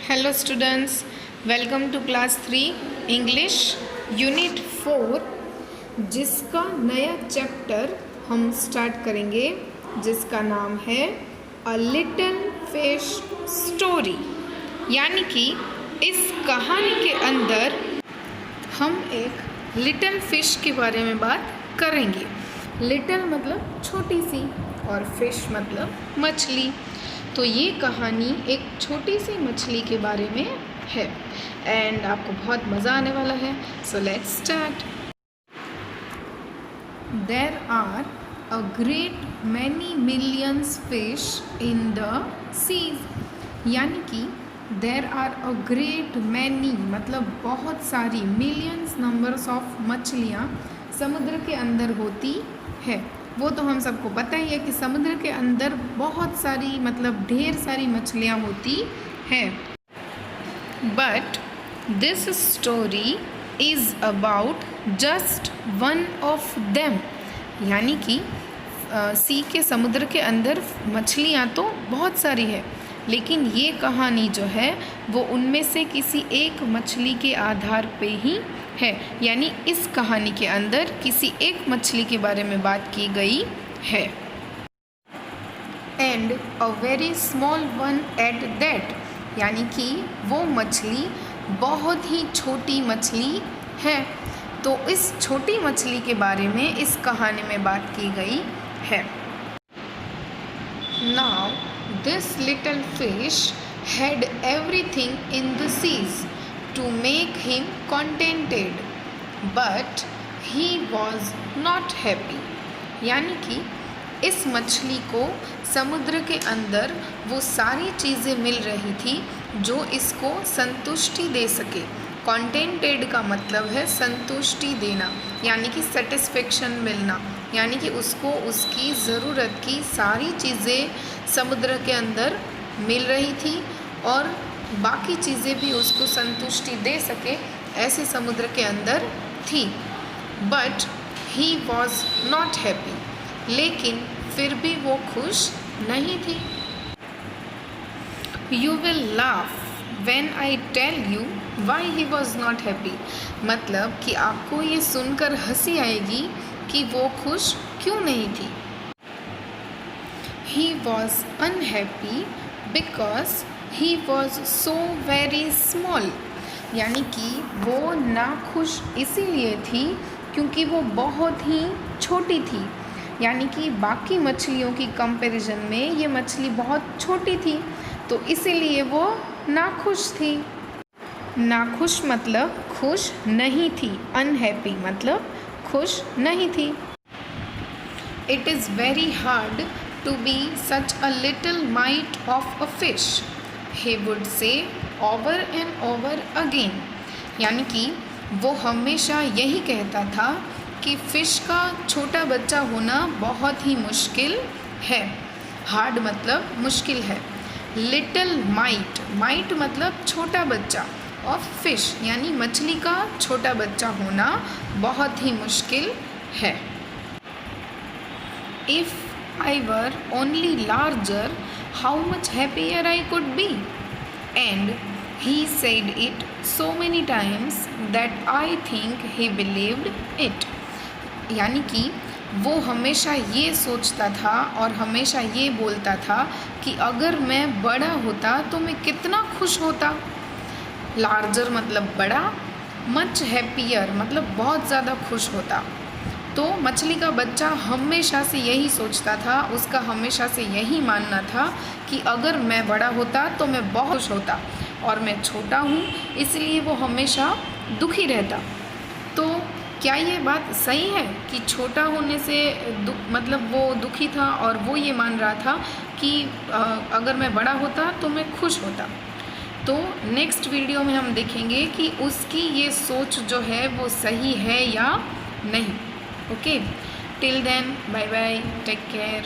Hello students, welcome to class 3 English unit 4, जिसका नया chapter हम स्टार्ट करेंगे, जिसका नाम है अ लिटिल फिश स्टोरी। यानी कि इस कहानी के अंदर हम एक लिटिल फिश के बारे में बात करेंगे। लिटिल मतलब छोटी सी और फिश मतलब मछली। तो ये कहानी एक छोटी सी मछली के बारे में है एंड आपको बहुत मज़ा आने वाला है। So let's start. There are a great many millions fish in the seas. यानी कि there are a great many मतलब बहुत सारी, मिलियंस नंबर्स ऑफ मछलियाँ समुद्र के अंदर होती है। वो तो हम सबको पता ही है कि समुद्र के अंदर बहुत सारी मतलब ढेर सारी मछलियाँ होती हैं। But this story is about just one of them. यानी कि सी के समुद्र के अंदर मछलियाँ तो बहुत सारी है, लेकिन ये कहानी जो है वो उनमें से किसी एक मछली के आधार पे ही है। यानी इस कहानी के अंदर किसी एक मछली के बारे में बात की गई है। And a very small one at that. यानी कि वो मछली बहुत ही छोटी मछली है। तो इस छोटी मछली के बारे में इस कहानी में बात की गई है। Now this little fish had everything in the seas to make him contented, but he was not happy। यानी कि इस मछली को समुद्र के अंदर वो सारी चीज़ें मिल रही थी जो इसको संतुष्टि दे सके। कॉन्टेंटेड का मतलब है संतुष्टि देना, यानी कि सेटिस्फेक्शन मिलना। यानी कि उसको उसकी ज़रूरत की सारी चीज़ें समुद्र के अंदर मिल रही थी और बाकी चीज़ें भी उसको संतुष्टि दे सके, ऐसे समुद्र के अंदर थी। But he was not happy. लेकिन फिर भी वो खुश नहीं थी। You will laugh when I tell you why he was not happy. मतलब कि आपको ये सुनकर हंसी आएगी कि वो खुश क्यों नहीं थी। He was unhappy because he was so very small. यानी कि वो नाखुश इसीलिए थी क्योंकि वो बहुत ही छोटी थी। यानी कि बाकी मछलियों की कंपैरिजन में ये मछली बहुत छोटी थी, तो इसीलिए वो नाखुश थी। नाखुश मतलब खुश नहीं थी, अनहैप्पी मतलब खुश नहीं थी। It is very hard to be such a little mite of a fish, he would say over and over again। यानी कि वो हमेशा यही कहता था कि फ़िश का छोटा बच्चा होना बहुत ही मुश्किल है। हार्ड मतलब मुश्किल है। लिटिल माइट, माइट मतलब छोटा बच्चा, ऑफ फिश यानी मछली का छोटा बच्चा होना बहुत ही मुश्किल है। If I were only larger, how much happier I could be। And he said it so many times that I think he believed it। यानी कि वो हमेशा ये सोचता था और हमेशा ये बोलता था कि अगर मैं बड़ा होता तो मैं कितना खुश होता। लार्जर मतलब बड़ा, मच हैप्पियर मतलब बहुत ज़्यादा खुश होता। तो मछली का बच्चा हमेशा से यही सोचता था, उसका हमेशा से यही मानना था कि अगर मैं बड़ा होता तो मैं बहुत खुश होता और मैं छोटा हूँ इसलिए वो हमेशा दुखी रहता। तो क्या ये बात सही है कि छोटा होने से मतलब वो दुखी था और वो ये मान रहा था कि अगर मैं बड़ा होता तो मैं खुश होता। तो नेक्स्ट वीडियो में हम देखेंगे कि उसकी ये सोच जो है वो सही है या नहीं। Okay, till then, bye bye, take care.